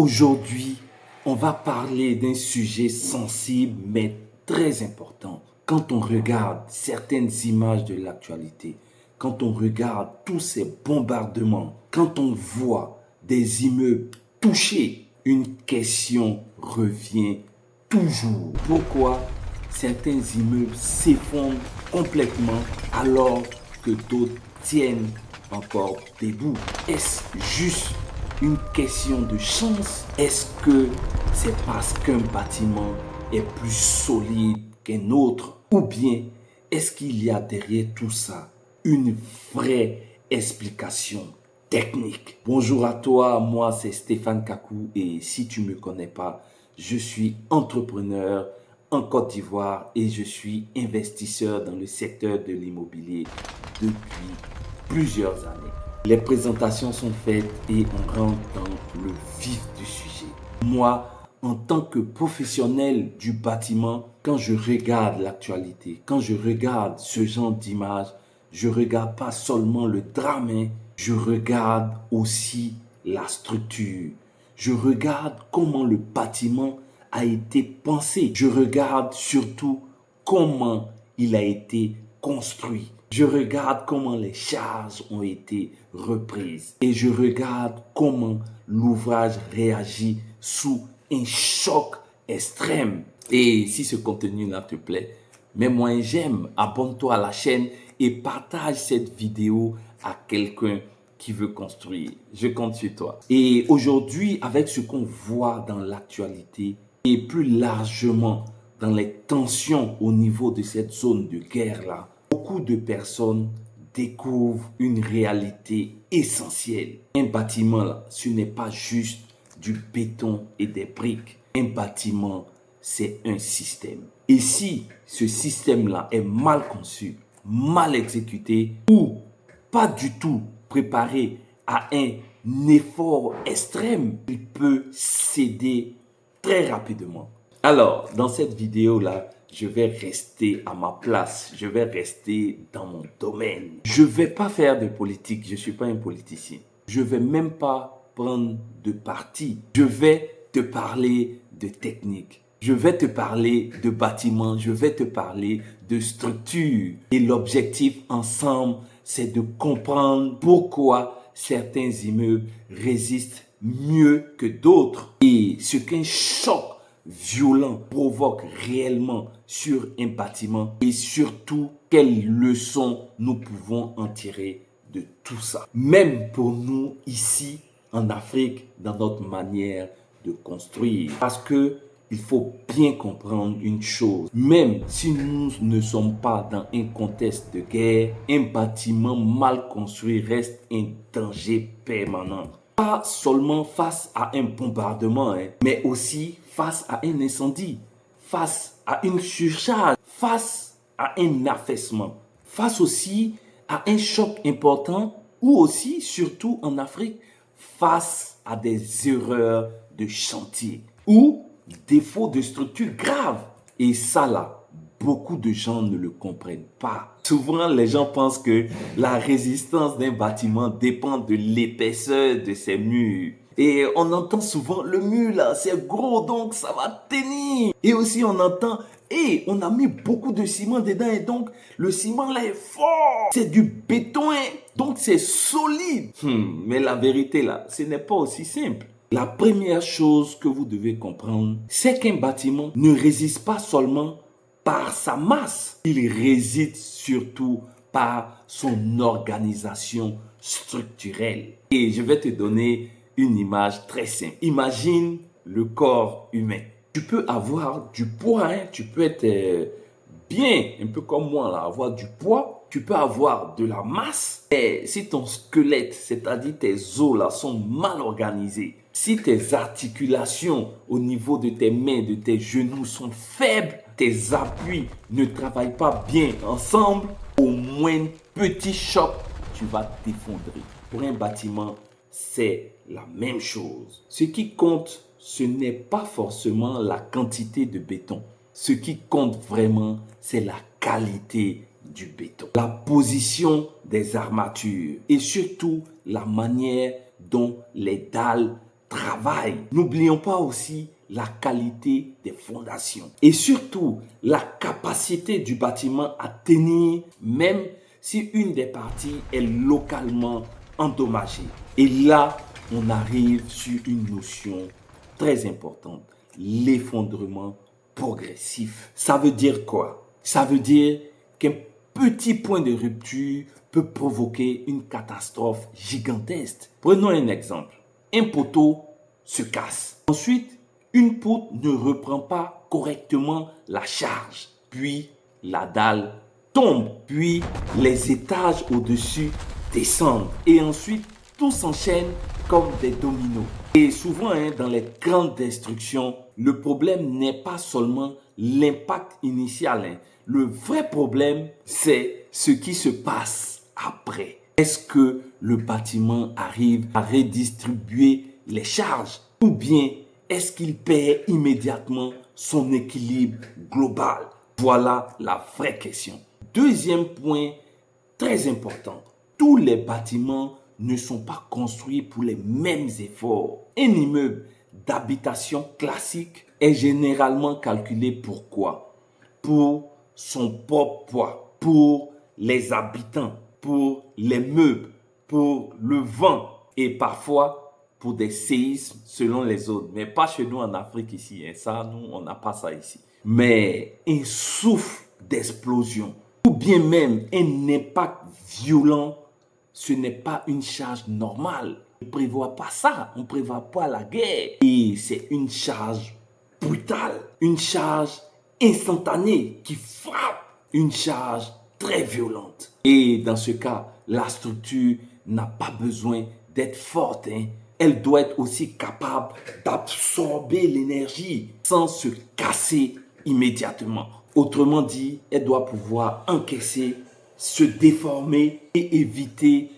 Aujourd'hui, on va parler d'un sujet sensible mais très important. Quand on regarde certaines images de l'actualité, quand on regarde tous ces bombardements, quand on voit des immeubles touchés, une question revient toujours. Pourquoi certains immeubles s'effondrent complètement alors que d'autres tiennent encore debout? Est-ce juste une question de chance? Est-ce que c'est parce qu'un bâtiment est plus solide qu'un autre? Ou bien est-ce qu'il y a derrière tout ça une vraie explication technique? Bonjour à toi, moi c'est Stéphane Kakou et si tu ne me connais pas, je suis entrepreneur en Côte d'Ivoire et je suis investisseur dans le secteur de l'immobilier depuis plusieurs années. Les présentations sont faites et on rentre dans le vif du sujet. Moi, en tant que professionnel du bâtiment, quand je regarde l'actualité, quand je regarde ce genre d'images, je ne regarde pas seulement le drame, je regarde aussi la structure. Je regarde comment le bâtiment a été pensé. Je regarde surtout comment il a été construit. Je regarde comment les charges ont été reprises. Et je regarde comment l'ouvrage réagit sous un choc extrême. Et si ce contenu-là te plaît, mets-moi un j'aime, abonne-toi à la chaîne et partage cette vidéo à quelqu'un qui veut construire. Je compte sur toi. Et aujourd'hui, avec ce qu'on voit dans l'actualité et plus largement dans les tensions au niveau de cette zone de guerre-là, beaucoup de personnes découvrent une réalité essentielle. Un bâtiment, là, ce n'est pas juste du béton et des briques. Un bâtiment, c'est un système. Et si ce système-là est mal conçu, mal exécuté ou pas du tout préparé à un effort extrême, il peut céder très rapidement. Alors, dans cette vidéo-là, je vais rester à ma place, je vais rester dans mon domaine. Je ne vais pas faire de politique, je ne suis pas un politicien. Je ne vais même pas prendre de parti. Je vais te parler de technique. Je vais te parler de bâtiments, je vais te parler de structure. Et l'objectif ensemble, c'est de comprendre pourquoi certains immeubles résistent mieux que d'autres et ce qu'un choc violent provoque réellement sur un bâtiment et surtout quelles leçons nous pouvons en tirer de tout ça. Même pour nous ici en Afrique, dans notre manière de construire. Parce que il faut bien comprendre une chose. Même si nous ne sommes pas dans un contexte de guerre, un bâtiment mal construit reste un danger permanent. Pas seulement face à un bombardement, mais aussi face à un incendie, face à une surcharge, face à un affaissement, face aussi à un choc important ou aussi, surtout en Afrique, face à des erreurs de chantier ou défaut de structure grave. Et ça là, beaucoup de gens ne le comprennent pas. Souvent, les gens pensent que la résistance d'un bâtiment dépend de l'épaisseur de ses murs. Et on entend souvent, le mur là, c'est gros, donc ça va tenir. Et aussi, on entend, et on a mis beaucoup de ciment dedans, et donc le ciment là est fort. C'est du béton, donc c'est solide. Mais la vérité là, ce n'est pas aussi simple. La première chose que vous devez comprendre, c'est qu'un bâtiment ne résiste pas seulement par sa masse. Il réside surtout par son organisation structurelle. Et je vais te donner une image très simple. Imagine le corps humain. Tu peux avoir du poids, tu peux être bien, un peu comme moi, là, avoir du poids. Tu peux avoir de la masse. Et si ton squelette, c'est-à-dire tes os là, sont mal organisés, si tes articulations au niveau de tes mains, de tes genoux sont faibles, tes appuis ne travaillent pas bien ensemble, au moins petit choc, tu vas t'effondrer. Pour un bâtiment, c'est la même chose. Ce qui compte, ce n'est pas forcément la quantité de béton. Ce qui compte vraiment, c'est la qualité du béton, la position des armatures et surtout la manière dont les dalles travail. N'oublions pas aussi la qualité des fondations et surtout la capacité du bâtiment à tenir même si une des parties est localement endommagée. Et là, on arrive sur une notion très importante, l'effondrement progressif. Ça veut dire quoi? Ça veut dire qu'un petit point de rupture peut provoquer une catastrophe gigantesque. Prenons un exemple. Un poteau se casse. Ensuite, une poutre ne reprend pas correctement la charge. Puis, la dalle tombe. Puis, les étages au-dessus descendent. Et ensuite, tout s'enchaîne comme des dominos. Et souvent, dans les grandes destructions, le problème n'est pas seulement l'impact initial. Le vrai problème, c'est ce qui se passe après. Est-ce que le bâtiment arrive à redistribuer les charges ou bien est-ce qu'il perd immédiatement son équilibre global? Voilà la vraie question. Deuxième point très important, tous les bâtiments ne sont pas construits pour les mêmes efforts. Un immeuble d'habitation classique est généralement calculé pour quoi? Pour son propre poids, pour les habitants, pour les meubles, pour le vent et parfois pour des séismes selon les zones. Mais pas chez nous en Afrique ici. Ça, nous, on n'a pas ça ici. Mais un souffle d'explosion ou bien même un impact violent, ce n'est pas une charge normale. On ne prévoit pas ça. On ne prévoit pas la guerre. Et c'est une charge brutale, une charge instantanée qui frappe, une charge très violente. Et dans ce cas, la structure n'a pas besoin d'être forte. Elle doit être aussi capable d'absorber l'énergie sans se casser immédiatement. Autrement dit, elle doit pouvoir encaisser, se déformer et éviter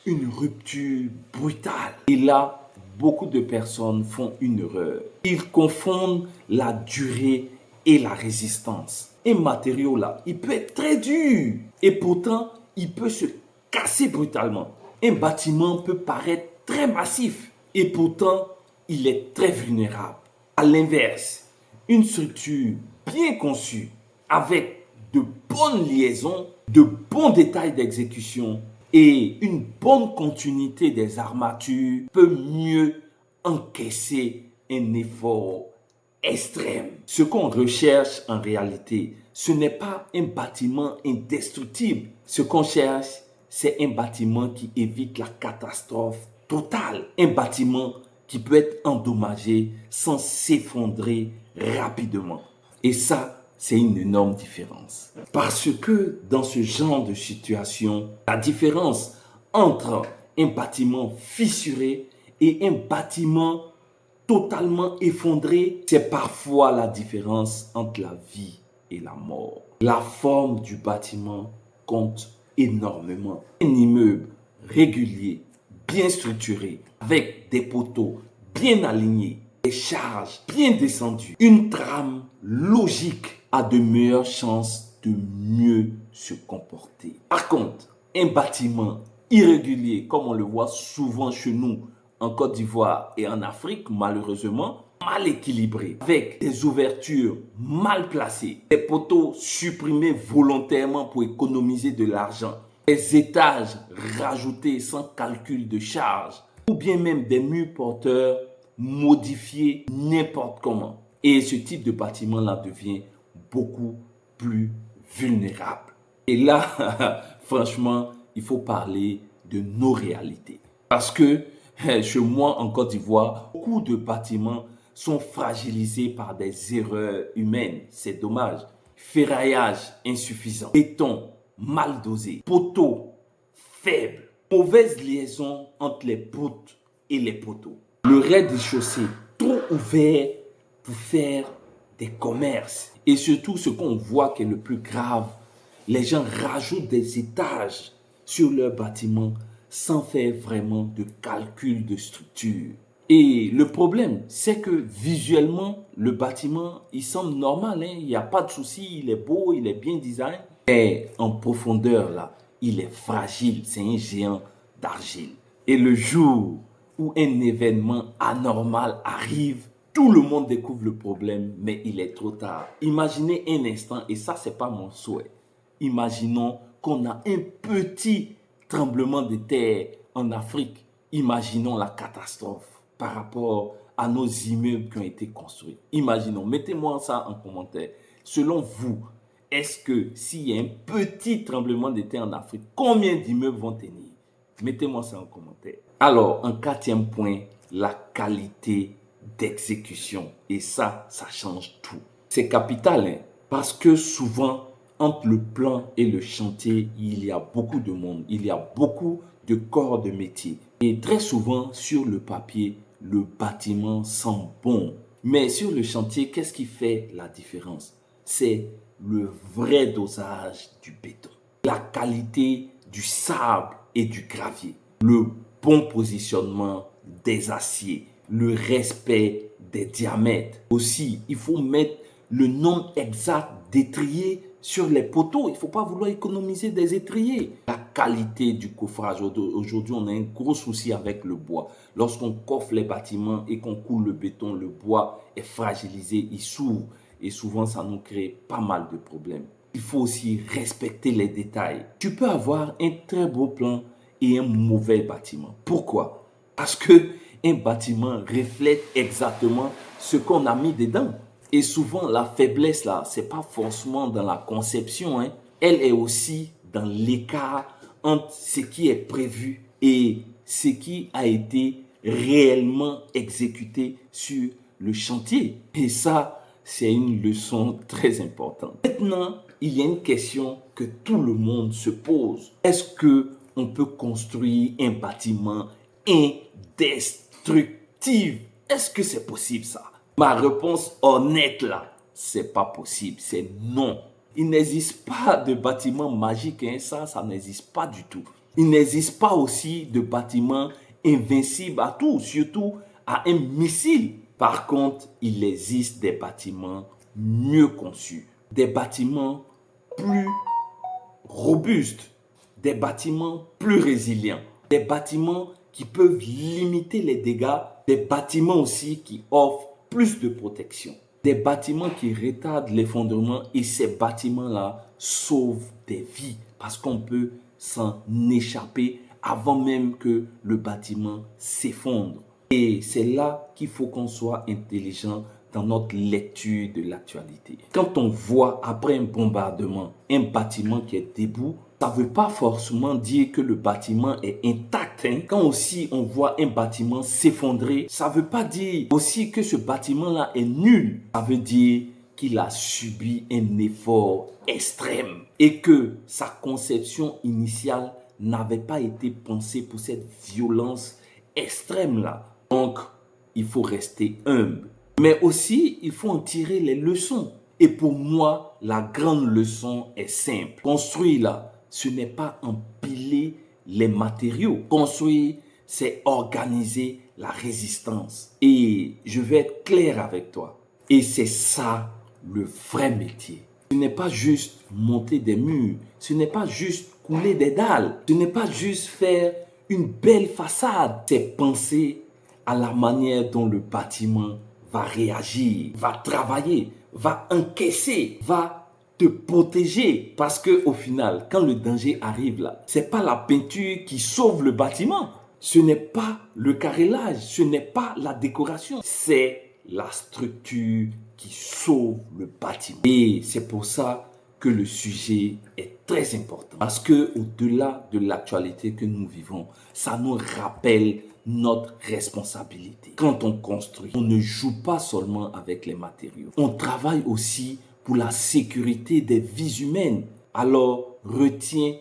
une rupture brutale. Et là, beaucoup de personnes font une erreur. Ils confondent la durée et la résistance. Un matériau là, il peut être très dur et pourtant, il peut se casser brutalement. Un bâtiment peut paraître très massif et pourtant, il est très vulnérable. À l'inverse, une structure bien conçue avec de bonnes liaisons, de bons détails d'exécution et une bonne continuité des armatures peut mieux encaisser un effort extrême. Ce qu'on recherche en réalité, ce n'est pas un bâtiment indestructible. Ce qu'on cherche, c'est un bâtiment qui évite la catastrophe totale. Un bâtiment qui peut être endommagé sans s'effondrer rapidement. Et ça, c'est une énorme différence. Parce que dans ce genre de situation, la différence entre un bâtiment fissuré et un bâtiment totalement effondré, c'est parfois la différence entre la vie et la mort. La forme du bâtiment compte énormément. Un immeuble régulier, bien structuré, avec des poteaux bien alignés, des charges bien descendues, une trame logique a de meilleures chances de mieux se comporter. Par contre, un bâtiment irrégulier, comme on le voit souvent chez nous, en Côte d'Ivoire et en Afrique, malheureusement, mal équilibré, avec des ouvertures mal placées, des poteaux supprimés volontairement pour économiser de l'argent, des étages rajoutés sans calcul de charge, ou bien même des murs porteurs modifiés n'importe comment. Et ce type de bâtiment-là devient beaucoup plus vulnérable. Et là, franchement, il faut parler de nos réalités. Parce que chez moi, en Côte d'Ivoire, beaucoup de bâtiments sont fragilisés par des erreurs humaines. C'est dommage. Ferraillage insuffisant, béton mal dosé, poteaux faibles, mauvaise liaison entre les poutres et les poteaux. Le rez-de-chaussée trop ouvert pour faire des commerces. Et surtout, ce qu'on voit qui est le plus grave, les gens rajoutent des étages sur leur bâtiment sans faire vraiment de calcul de structure. Et le problème, c'est que visuellement, le bâtiment, il semble normal. Il n'y a pas de souci, il est beau, il est bien design. Mais en profondeur, là, il est fragile. C'est un géant d'argile. Et le jour où un événement anormal arrive, tout le monde découvre le problème, mais il est trop tard. Imaginez un instant, et ça, c'est pas mon souhait. Imaginons qu'on a un petit tremblement de terre en Afrique. Imaginons la catastrophe par rapport à nos immeubles qui ont été construits. Imaginons, mettez-moi ça en commentaire. Selon vous, est-ce que s'il y a un petit tremblement de terre en Afrique, combien d'immeubles vont tenir? Mettez-moi ça en commentaire. Alors, un quatrième point, la qualité d'exécution. Et ça change tout. C'est capital, hein, parce que souvent, entre le plan et le chantier, il y a beaucoup de monde, il y a beaucoup de corps de métier. Et très souvent, sur le papier, le bâtiment sent bon. Mais sur le chantier, qu'est-ce qui fait la différence? C'est le vrai dosage du béton, la qualité du sable et du gravier, le bon positionnement des aciers, le respect des diamètres. Aussi, il faut mettre le nombre exact d'étriers sur les poteaux. Il ne faut pas vouloir économiser des étriers. La qualité du coffrage. Aujourd'hui, on a un gros souci avec le bois. Lorsqu'on coffre les bâtiments et qu'on coule le béton, le bois est fragilisé, il s'ouvre. Et souvent, ça nous crée pas mal de problèmes. Il faut aussi respecter les détails. Tu peux avoir un très beau plan et un mauvais bâtiment. Pourquoi? Parce que un bâtiment reflète exactement ce qu'on a mis dedans. Et souvent, la faiblesse, là, ce n'est pas forcément dans la conception, hein. Elle est aussi dans l'écart entre ce qui est prévu et ce qui a été réellement exécuté sur le chantier. Et ça, c'est une leçon très importante. Maintenant, il y a une question que tout le monde se pose. Est-ce qu'on peut construire un bâtiment indestructible? Est-ce que c'est possible ça? Ma réponse honnête là, c'est pas possible, c'est non. Il n'existe pas de bâtiment magique, hein, ça n'existe pas du tout. Il n'existe pas aussi de bâtiment invincible à tout, surtout à un missile. Par contre, il existe des bâtiments mieux conçus, des bâtiments plus robustes, des bâtiments plus résilients, des bâtiments qui peuvent limiter les dégâts, des bâtiments aussi qui offrent plus de protection, des bâtiments qui retardent l'effondrement et ces bâtiments-là sauvent des vies parce qu'on peut s'en échapper avant même que le bâtiment s'effondre. Et c'est là qu'il faut qu'on soit intelligent dans notre lecture de l'actualité. Quand on voit après un bombardement un bâtiment qui est debout, ça ne veut pas forcément dire que le bâtiment est intact, hein. Quand aussi on voit un bâtiment s'effondrer, ça ne veut pas dire aussi que ce bâtiment-là est nul. Ça veut dire qu'il a subi un effort extrême et que sa conception initiale n'avait pas été pensée pour cette violence extrême-là. Donc, il faut rester humble. Mais aussi, il faut en tirer les leçons. Et pour moi, la grande leçon est simple. Construire là, ce n'est pas empiler les matériaux. Construire, c'est organiser la résistance. Et je vais être clair avec toi. Et c'est ça le vrai métier. Ce n'est pas juste monter des murs. Ce n'est pas juste couler des dalles. Ce n'est pas juste faire une belle façade. C'est penser à la manière dont le bâtiment va réagir, va travailler, va encaisser, va te protéger. Parce que au final, quand le danger arrive là, c'est pas la peinture qui sauve le bâtiment. Ce n'est pas le carrelage, ce n'est pas la décoration. C'est la structure qui sauve le bâtiment. Et c'est pour ça que le sujet est très important. Parce que au-delà de l'actualité que nous vivons, ça nous rappelle notre responsabilité. Quand on construit, on ne joue pas seulement avec les matériaux. On travaille aussi pour la sécurité des vies humaines. Alors, retiens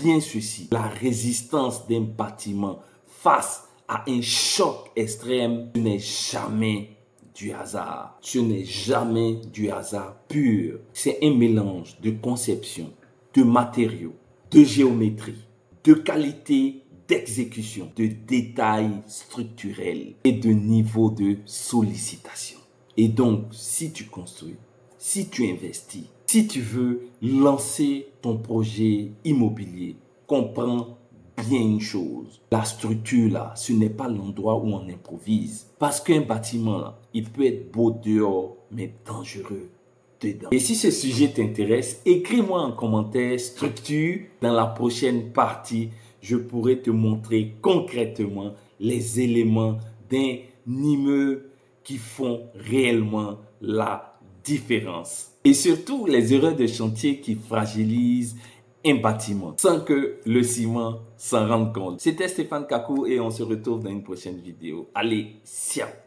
bien ceci. La résistance d'un bâtiment face à un choc extrême, ce n'est jamais du hasard. Ce n'est jamais du hasard pur. C'est un mélange de conception, de matériaux, de géométrie, de qualité d'exécution, de détails structurels et de niveau de sollicitation. Et donc, si tu construis, si tu investis, si tu veux lancer ton projet immobilier, comprends bien une chose. La structure, là, ce n'est pas l'endroit où on improvise. Parce qu'un bâtiment, là, il peut être beau dehors, mais dangereux dedans. Et si ce sujet t'intéresse, écris-moi en commentaire structure. Dans la prochaine partie, je pourrai te montrer concrètement les éléments d'un immeuble qui font réellement la différence. Et surtout, les erreurs de chantier qui fragilisent un bâtiment sans que le ciment s'en rende compte. C'était Stéphane Kakou et on se retrouve dans une prochaine vidéo. Allez, ciao!